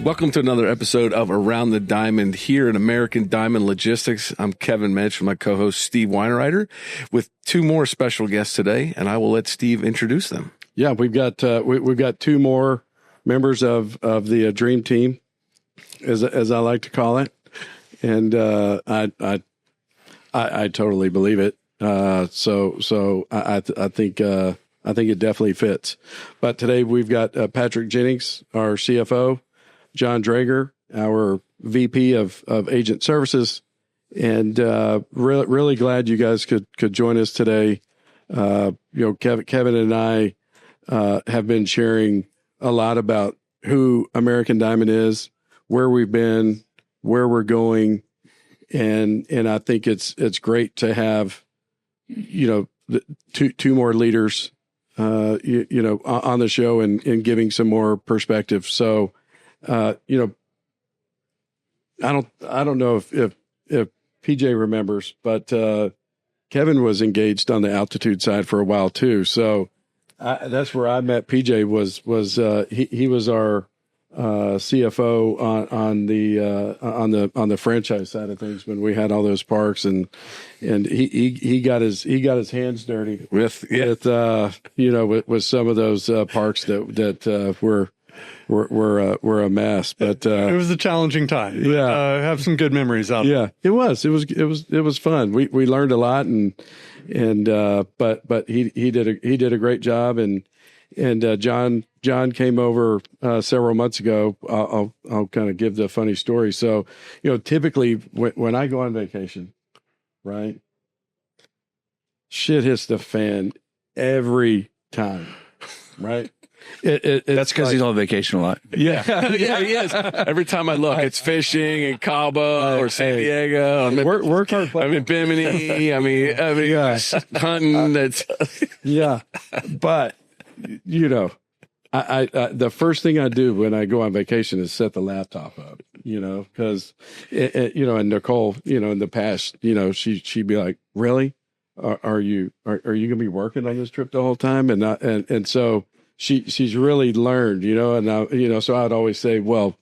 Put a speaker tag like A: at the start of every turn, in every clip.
A: Welcome to another episode of Around the Diamond here in American Diamond Logistics. I'm Kevin Mench with my co-host Steve Wineriter with two more special guests today, and I will let Steve introduce them.
B: Yeah, we've got two more members of the Dream Team, as I like to call it, and I totally believe it. So I think it definitely fits. But today we've got Patrick Jennings, our CFO, John Draeger, our VP of Agent Services, and really glad you guys could join us today. Kevin and I have been sharing a lot about who American Diamond is, where we've been, where we're going, and I think it's great to have two more leaders on the show and giving some more perspective. So I don't know if PJ remembers, but Kevin was engaged on the altitude side for a while too. So that's where I met PJ. He was our CFO on the franchise side of things when we had all those parks, and he got his hands dirty with some of those parks that were a mess. But
C: it was a challenging time.
B: Yeah,
C: have some good memories out.
B: Yeah, it was fun. We learned a lot, but he did a great job, and John came over several months ago. I'll kind of give the funny story. So, typically when I go on vacation, right, shit hits the fan every time, right?
D: That's because he's on vacation a lot.
A: Yeah, he is. Every time I look, it's fishing in Cabo or San Diego.
B: Work hard.
A: I'm in Bimini. I mean, hunting. That's
B: but I the first thing I do when I go on vacation is set the laptop up. Because and Nicole, in the past, she'd be like, "Really? Are you gonna be working on this trip the whole time?" And so. She's really learned, and so I'd always say, well,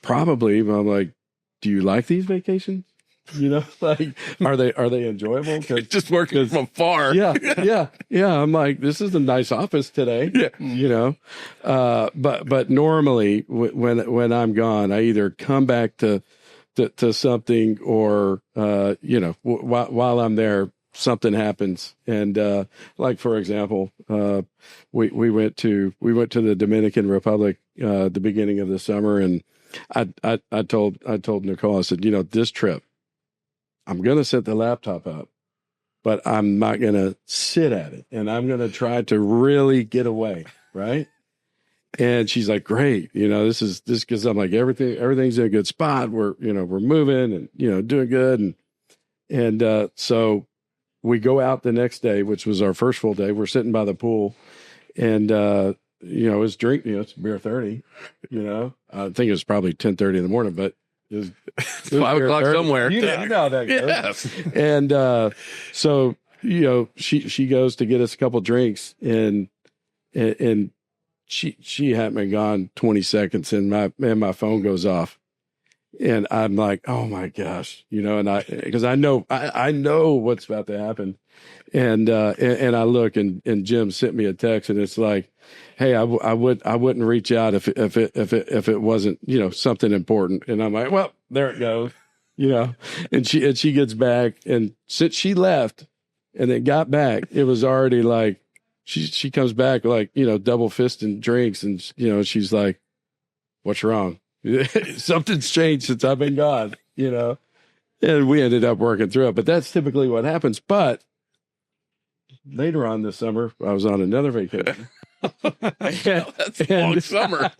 B: probably. But I'm like, do you like these vacations? Like, are they enjoyable?
A: Just working from afar.
B: Yeah. I'm like, this is a nice office today. Yeah. But normally when I'm gone, I either come back to something or while I'm there. Something happens, and like for example, we went to the Dominican Republic the beginning of the summer, and I told Nicole, I said, this trip, I'm going to set the laptop up, but I'm not going to sit at it, and I'm going to try to really get away, right? And she's like, great, this because I'm like everything's in a good spot. We're moving and doing good, and so. We go out the next day, which was our first full day. We're sitting by the pool, and it's it's beer 30. I think it was probably 10:30 in the morning, but it was
A: 5 o'clock somewhere.
B: You know how that goes.
A: Yes.
B: And so she goes to get us a couple drinks, and she hadn't been gone 20 seconds, and my phone goes off. And I'm like, oh my gosh, because I know what's about to happen, and I look and Jim sent me a text, and it's like, hey, I wouldn't reach out if it wasn't something important, and I'm like, well, there it goes, and she gets back, and since she left and then got back, it was already like she comes back like double fisting drinks, and she's like, what's wrong? Something's changed since I've been gone, and we ended up working through it. But that's typically what happens. But later on this summer, I was on another vacation.
A: That's a long summer.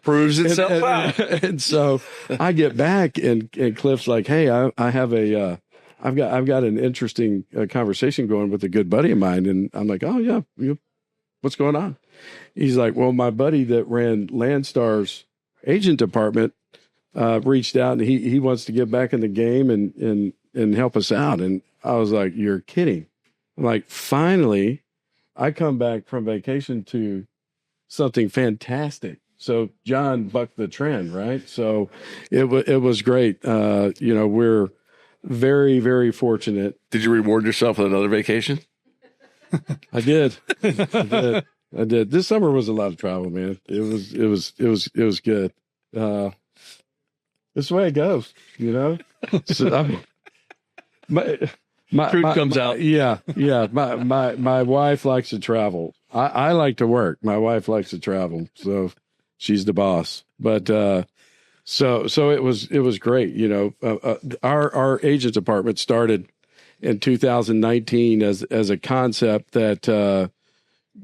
A: Proves itself out.
B: And so I get back, and Cliff's like, hey, I have I've got an interesting conversation going with a good buddy of mine. And I'm like, oh yeah, what's going on? He's like, well, my buddy that ran Landstar's agent department reached out, and he wants to get back in the game and help us out. And I was like, you're kidding. I'm like, finally, I come back from vacation to something fantastic, So John bucked the trend, right? So it was great. We're very, very fortunate.
A: Did you reward yourself with another vacation?
B: I did. I did. This summer was a lot of travel, man. It was good. This is the way it goes, So,
D: Truth comes out.
B: Yeah. My wife likes to travel. I like to work. My wife likes to travel, so she's the boss. But so it was great. Our agent department started in 2019 as a concept that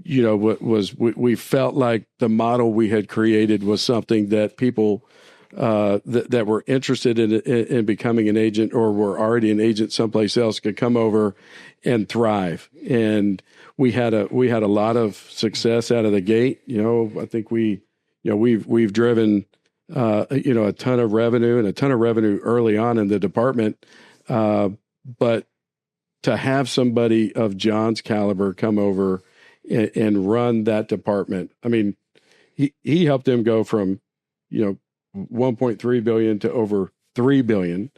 B: we felt like the model we had created was something that people that were interested in becoming an agent or were already an agent someplace else could come over and thrive. And we had a lot of success out of the gate. I think we've driven a ton of revenue early on in the department. But to have somebody of John's caliber come over and run that department, I mean, he helped them go from 1.3 billion to over 3 billion,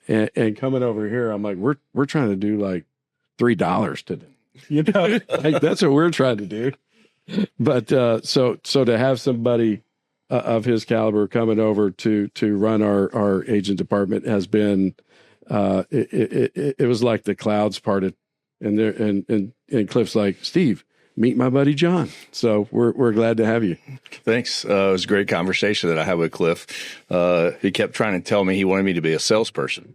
B: and coming over here, I'm like, we're trying to do like $3 today, like that's what we're trying to do. But so to have somebody of his caliber coming over to run our agent department has been it was like the clouds parted, and Cliff's like, Steve, meet my buddy John. So we're glad to have you.
D: Thanks. It was a great conversation that I had with Cliff. He kept trying to tell me he wanted me to be a salesperson.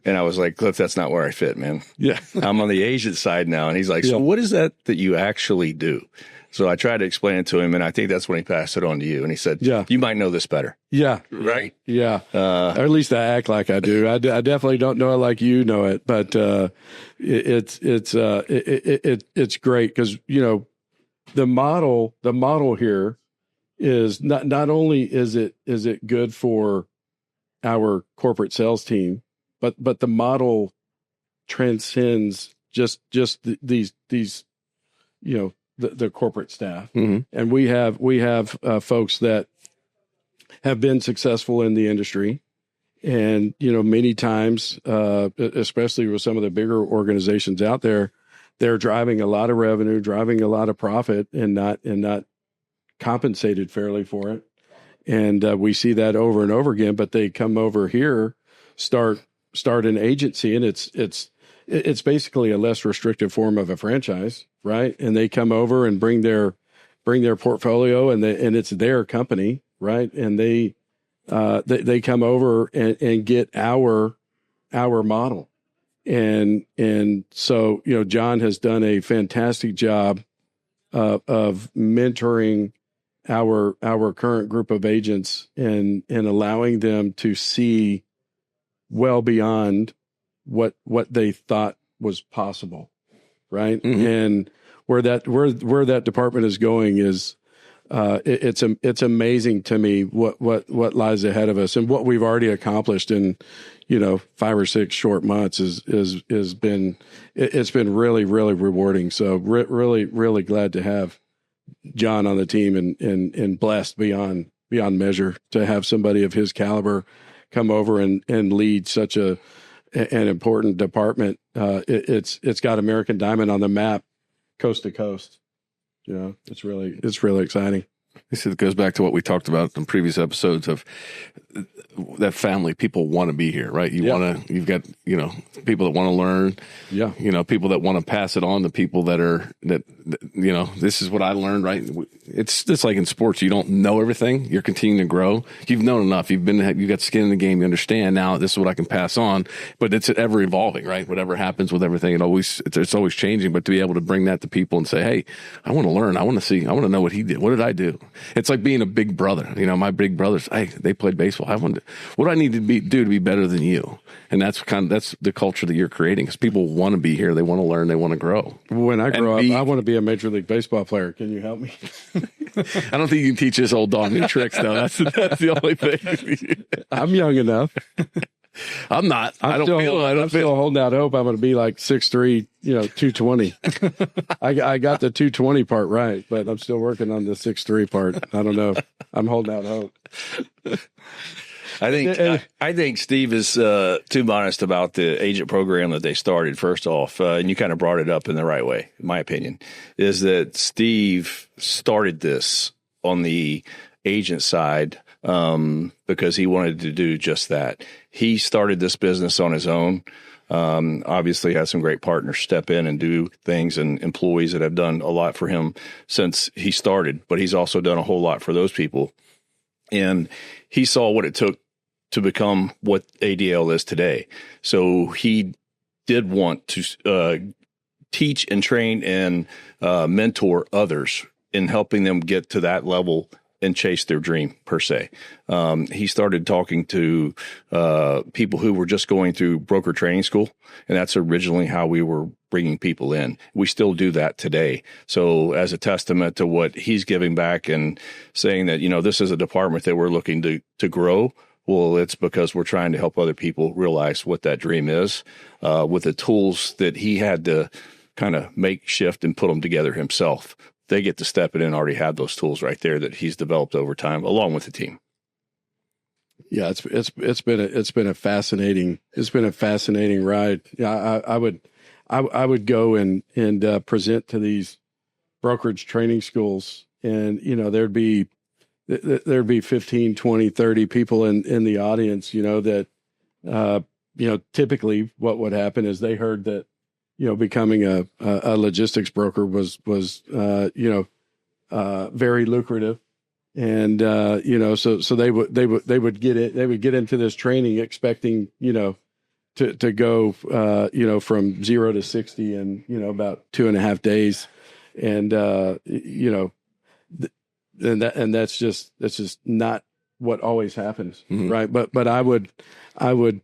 D: And I was like, Cliff, that's not where I fit, man.
B: Yeah.
D: I'm on the agent side now. And he's like, so what is that you actually do? So I tried to explain it to him, and I think that's when he passed it on to you. And he said, you might know this better.
B: Yeah.
D: Right?
B: Yeah. Or at least I act like I do. I definitely don't know it like you know it, but it's great because, the model here is not only is it good for our corporate sales team, but the model transcends just these the corporate staff.
A: Mm-hmm.
B: And we have folks that have been successful in the industry. And, many times, especially with some of the bigger organizations out there, they're driving a lot of revenue, driving a lot of profit and not compensated fairly for it. And we see that over and over again, but they come over here, start an agency, and it's basically a less restrictive form of a franchise, right? And they come over and bring their portfolio, and it's their company, right? And they come over and get our model, and so John has done a fantastic job of mentoring our current group of agents and allowing them to see well beyond what they thought was possible, right? Mm-hmm. And where that department is going is it's amazing to me what lies ahead of us, and what we've already accomplished in 5 or 6 short months has been really, really rewarding. So really glad to have John on the team, and blessed beyond measure to have somebody of his caliber come over and lead such an important department. It's got American Diamond on the map, coast to coast. It's really exciting.
A: It goes back to what we talked about in previous episodes of that family. People want to be here, right? You've got, people that want to learn, people that want to pass it on to people that this is what I learned, right? It's like in sports, you don't know everything. You're continuing to grow. You've known enough. You've got skin in the game. You understand now this is what I can pass on, but it's ever evolving, right? Whatever happens with everything, it's always changing, but to be able to bring that to people and say, hey, I want to learn. I want to see, I want to know what he did. What did I do? It's like being a big brother. My big brothers, they played baseball. What do I need to do to be better than you? And that's the culture that you're creating, because people want to be here. They want to learn. They want to grow.
B: When I grow up, I want to be a Major League Baseball player. Can you help me?
A: I don't think you can teach this old dog new tricks, though. That's the only thing.
B: I'm young enough.
A: I'm not.
B: I'm still holding out hope I'm going to be like 6'3", 220. I got the 220 part right, but I'm still working on the 6'3" part. I don't know. I'm holding out hope.
D: I think Steve is too modest about the agent program that they started. First off, and you kind of brought it up in the right way, in my opinion, is that Steve started this on the agent side because he wanted to do just that. He started this business on his own. Obviously has some great partners step in and do things, and employees that have done a lot for him since he started, but he's also done a whole lot for those people. And he saw what it took to become what ADL is today. So he did want to teach and train and mentor others in helping them get to that level and chase their dream, per se. He started talking to people who were just going through broker training school, and that's originally how we were bringing people in. We still do that today. So as a testament to what he's giving back and saying that, this is a department that we're looking to grow, well, it's because we're trying to help other people realize what that dream is with the tools that he had to kind of make shift and put them together himself. They get to step in and already have those tools right there that he's developed over time, along with the team.
B: Yeah, it's been a fascinating ride. Yeah, I would go and present to these brokerage training schools, and there'd be 15, 20, 30 people in the audience, that typically what would happen is they heard that becoming a logistics broker was very lucrative, and so they would get into this training expecting to go from 0 to 60 in about 2.5 days, and that's just not what always happens, mm-hmm. right? But I would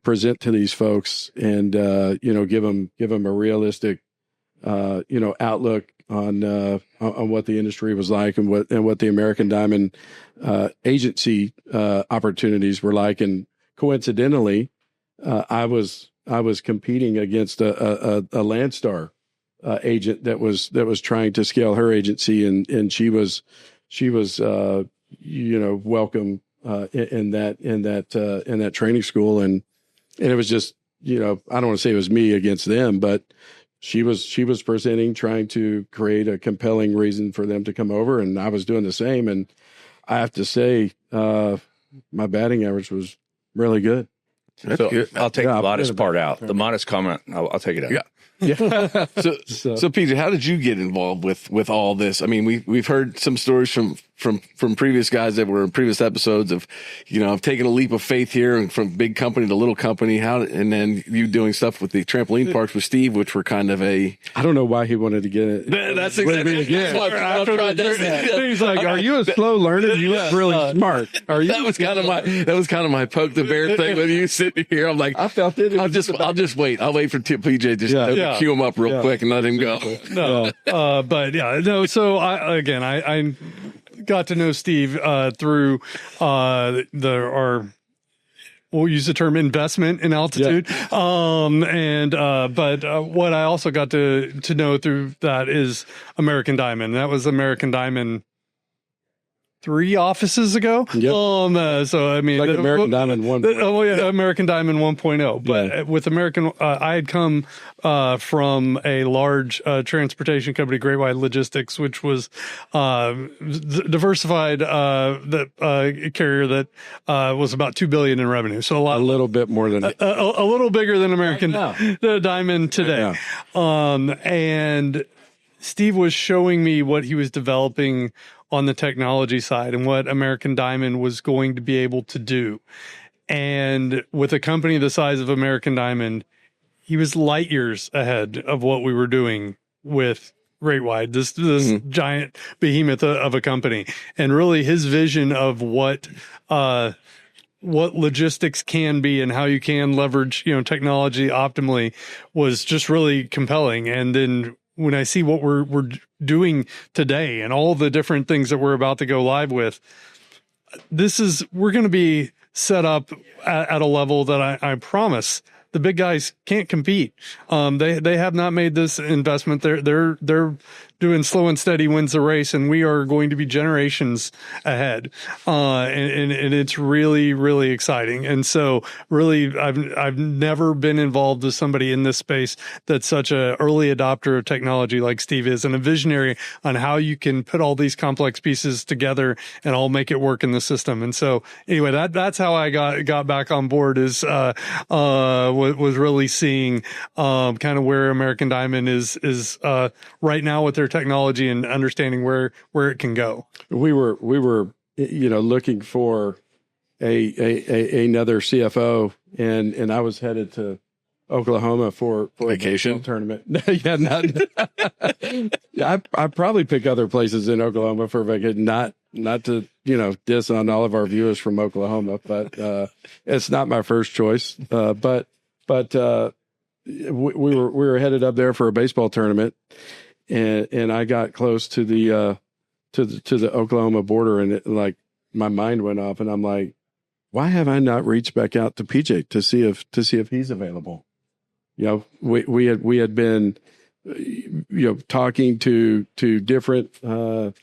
B: present to these folks and give them a realistic outlook on what the industry was like and what the American Diamond agency opportunities were like. And coincidentally, I was competing against a Landstar agent that was trying to scale her agency, and she was welcome in that training school, and it was just I don't want to say it was me against them, but she was presenting, trying to create a compelling reason for them to come over, and I was doing the same. And I have to say, my batting average was really good.
D: So I'll take the modest part out. The modest comment, I'll take it out.
A: Yeah. Yeah. So PJ, how did you get involved with all this? I mean, we've heard some stories from previous guys that were in previous episodes of, of taking a leap of faith here and from big company to little company. And then you doing stuff with the trampoline parks with Steve, which were kind of I don't
B: know why he wanted to get it.
A: That's exactly.
B: He's like, "Are you a slow learner? You look really smart." Are you?
A: That was kind of my poke the bear thing with you sitting here. I'm like,
B: I felt it.
A: I'll just wait. I'll wait for PJ to cue him up real quick and let him go.
C: No, but yeah, no. So I got to know Steve through we'll use the term investment in altitude. Yeah. But what I also got to know through that is American Diamond. That was American Diamond 3 offices ago.
B: Yep.
C: So I mean,
B: like American Diamond 1.0.
C: American Diamond 1.0. But with American, I had come from a large transportation company, Great White Logistics, which was diversified carrier that was about $2 billion in revenue. So
B: a little bit more than
C: a little bigger than American Diamond today. Yeah. And Steve was showing me what he was developing on the technology side and what American Diamond was going to be able to do. And with a company the size of American Diamond, he was light years ahead of what we were doing with Great White, this giant behemoth of a company. And really his vision of what logistics can be and how you can leverage, technology optimally was just really compelling. And then when I see what we're doing today and all the different things that we're about to go live with, we're going to be set up at a level that I promise the big guys can't compete. They have not made this investment. They're doing slow and steady wins the race, and we are going to be generations ahead. And it's really, really exciting. And so really, I've never been involved with somebody in this space that's such a early adopter of technology like Steve is, and a visionary on how you can put all these complex pieces together and all make it work in the system. And so anyway, that's how I got back on board, is was really seeing kind of where American Diamond is right now with their technology, and understanding where it can go.
B: We were looking for another CFO, and I was headed to Oklahoma for
A: vacation
B: a tournament. I probably pick other places in Oklahoma for vacation, not to diss on all of our viewers from Oklahoma, but it's not my first choice. But we were headed up there for a baseball tournament, and I got close to the Oklahoma border, and my mind went off, and I'm like, why have I not reached back out to PJ to see if he's available? We had been talking to different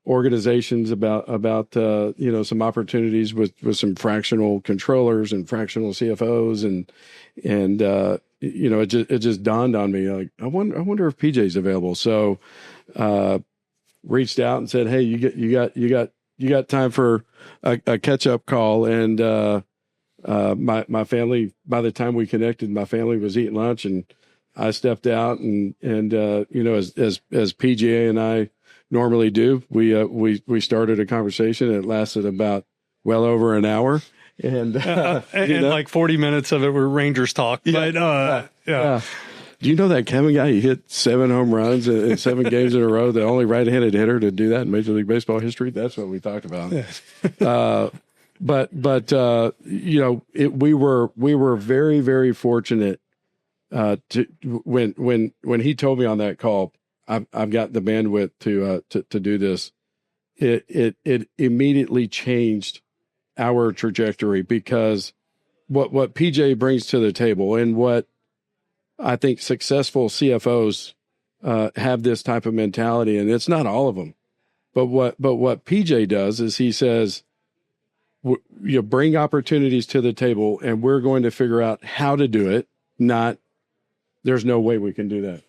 B: organizations about some opportunities with some fractional controllers and fractional CFOs, and it just dawned on me, like, I wonder if PJ's available. So reached out and said, hey, you got time for a catch up call, and my family, by the time we connected, my family was eating lunch, and I stepped out, and as PGA and I normally do, we started a conversation. It lasted about well over an hour, and
C: like 40 minutes of it were Rangers talk. Yeah. But yeah.
B: Do you know that Kevin guy? He hit 7 home runs in 7 games in a row. The only right-handed hitter to do that in Major League Baseball history. That's what we talked about. Yeah. We were very, very fortunate to when he told me on that call, I've got the bandwidth to do this. It immediately changed our trajectory, because what PJ brings to the table, and what I think successful CFOs have this type of mentality, and it's not all of them, but what PJ does is he says, you bring opportunities to the table, and we're going to figure out how to do it. Not, there's no way we can do that.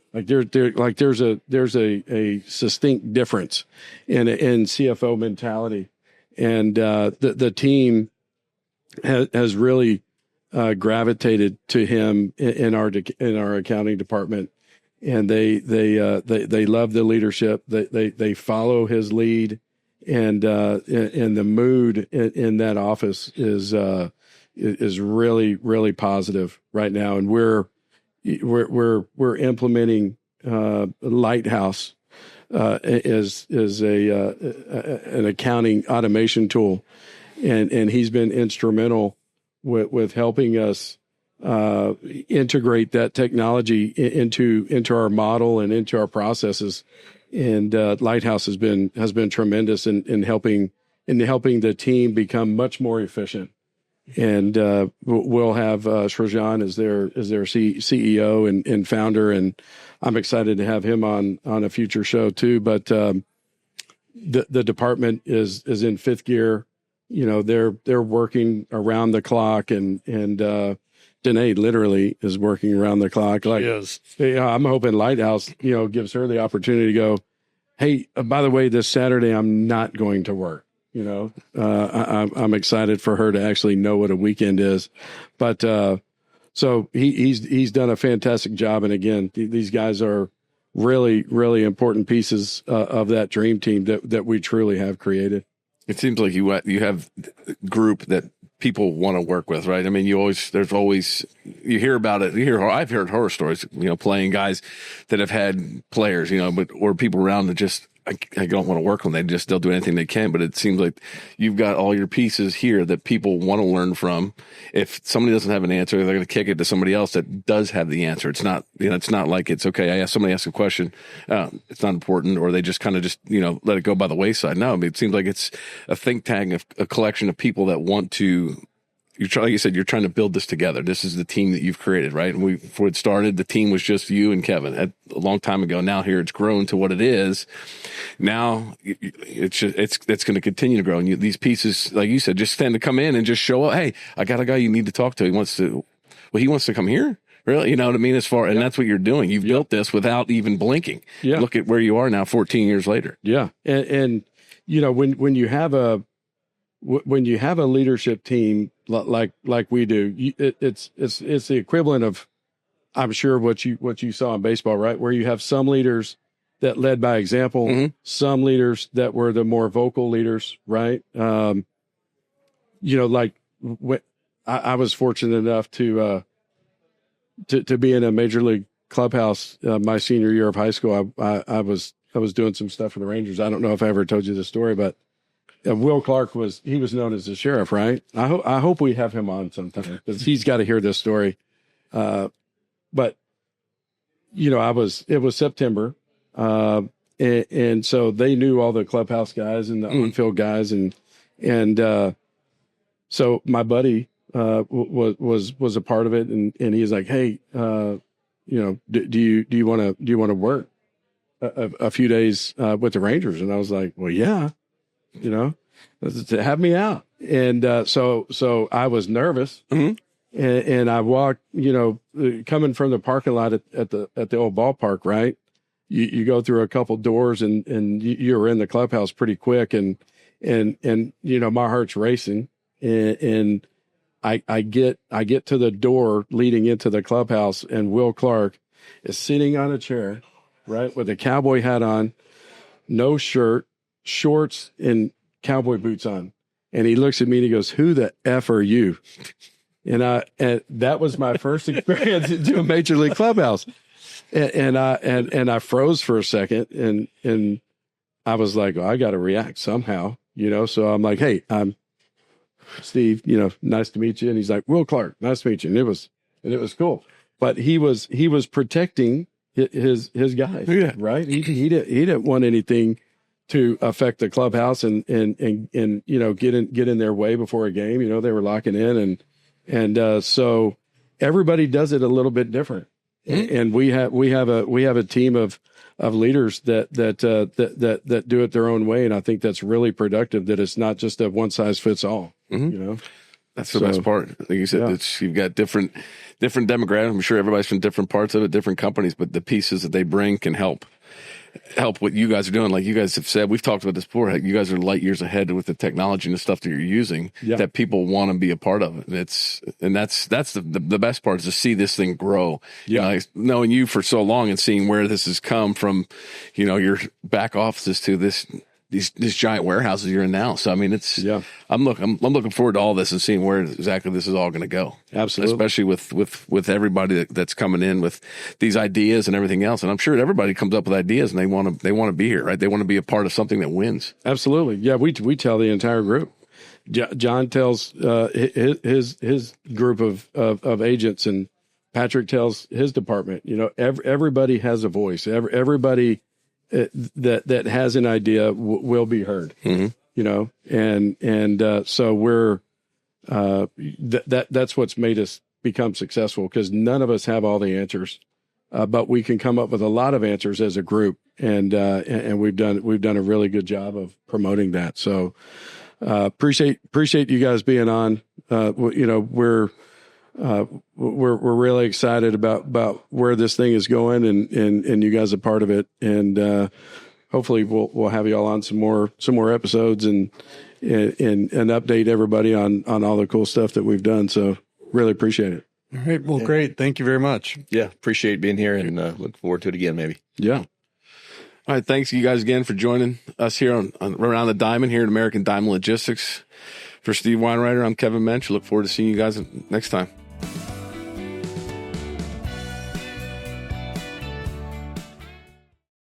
B: There's a distinct difference in CFO mentality, and the team has really gravitated to him in our accounting department, and they love the leadership. They follow his lead, and the mood in that office is really, really positive right now. And we're implementing Lighthouse as an accounting automation tool, and he's been instrumental with helping us integrate that technology into our model and into our processes. And Lighthouse has been tremendous in helping the team become much more efficient. And we'll have Srajan as their CEO and founder, and I'm excited to have him on a future show too. But the department is in 5th gear. They're working around the clock, and Danae literally is working around the clock. I'm hoping Lighthouse, gives her the opportunity to go, hey, by the way, this Saturday I'm not going to work. I'm excited for her to actually know what a weekend is. But so he's done a fantastic job. And again, these guys are really, really important pieces of that dream team that we truly have created.
A: It seems like you have a group that people want to work with, right? I mean, you hear about it. I've heard horror stories, playing guys that have had players, or people around that just, I don't want to work on. They'll do anything they can. But it seems like you've got all your pieces here that people want to learn from. If somebody doesn't have an answer, they're going to kick it to somebody else that does have the answer. It's not, it's not like it's okay. Somebody asks a question, it's not important, or they just kind of let it go by the wayside. No, it seems like it's a think tank, a collection of people that want to like you said, you're trying to build this together. This is the team that you've created, right? And before it started, the team was just you and Kevin a long time ago. Now here it's grown to what it is. Now it's going to continue to grow. And these pieces, like you said, just stand to come in and just show up. Hey, I got a guy you need to talk to. He wants to come here. Really? You know what I mean? And that's what you're doing. You've built this without even blinking. Yeah. Look at where you are now, 14 years later.
B: Yeah. And when you have a leadership team like we do, it's the equivalent of, I'm sure, what you saw in baseball, right? Where you have some leaders that led by example, some leaders that were the more vocal leaders, right? I was fortunate enough to be in a major league clubhouse my senior year of high school. I was doing some stuff for the Rangers. I don't know if I ever told you this story, but Will Clark was known as the sheriff, right? I hope we have him on sometime because he's got to hear this story. But it was September, and so they knew all the clubhouse guys and the on-field guys, and so my buddy was a part of it, and he's like, hey, do you want to work a few days with the Rangers? And I was like, well, yeah, have me out. And so I was nervous, and I walked, coming from the parking lot at the old ballpark, right? You go through a couple doors, and you're in the clubhouse pretty quick, and my heart's racing, and I get to the door leading into the clubhouse, and Will Clark is sitting on a chair, right, with a cowboy hat on, no shirt, shorts, and cowboy boots on. And he looks at me and he goes, "Who the F are you?" And that was my first experience into a major league clubhouse. And I froze for a second, and I was like, I got to react somehow, So I'm like, "Hey, I'm Steve, nice to meet you." And he's like, "Will Clark, nice to meet you." And it was cool. But he was protecting his guys, right? He didn't want anything to affect the clubhouse and get in their way before a game. They were locking in, and so everybody does it a little bit different. And we have a team of leaders that do it their own way, and I think that's really productive. That it's not just a one size fits all.
A: That's the best part. Like you said, you've got different demographics. I'm sure everybody's from different parts of it, different companies, but the pieces that they bring can help what you guys are doing. Like you guys have said, we've talked about this before. You guys are light years ahead with the technology and the stuff that you're using that people want to be a part of. That's the best part, is to see this thing grow. Knowing you for so long and seeing where this has come from, your back offices to these giant warehouses you're in now. So I mean, I'm looking forward to all this and seeing where exactly this is all going to go.
B: Absolutely,
A: especially with everybody that's coming in with these ideas and everything else. And I'm sure everybody comes up with ideas and they want to be here, right? They want to be a part of something that wins.
B: Absolutely, yeah. We tell the entire group. John tells his group of agents, and Patrick tells his department. Everybody has a voice. Everybody that has an idea will be heard, and so we're that's what's made us become successful, because none of us have all the answers, but we can come up with a lot of answers as a group, and we've done a really good job of promoting that. So appreciate you guys being on. We're really excited about where this thing is going, and you guys are part of it. And hopefully we'll have you all on some more episodes and update everybody on all the cool stuff that we've done. So really appreciate it.
C: All right. Well, great. Thank you very much.
D: Yeah. Appreciate being here, and look forward to it again, maybe.
B: Yeah.
A: All right. Thanks you guys again for joining us here on Around the Diamond here at American Diamond Logistics. For Steve Wineriter, I'm Kevin Mench. Look forward to seeing you guys next time.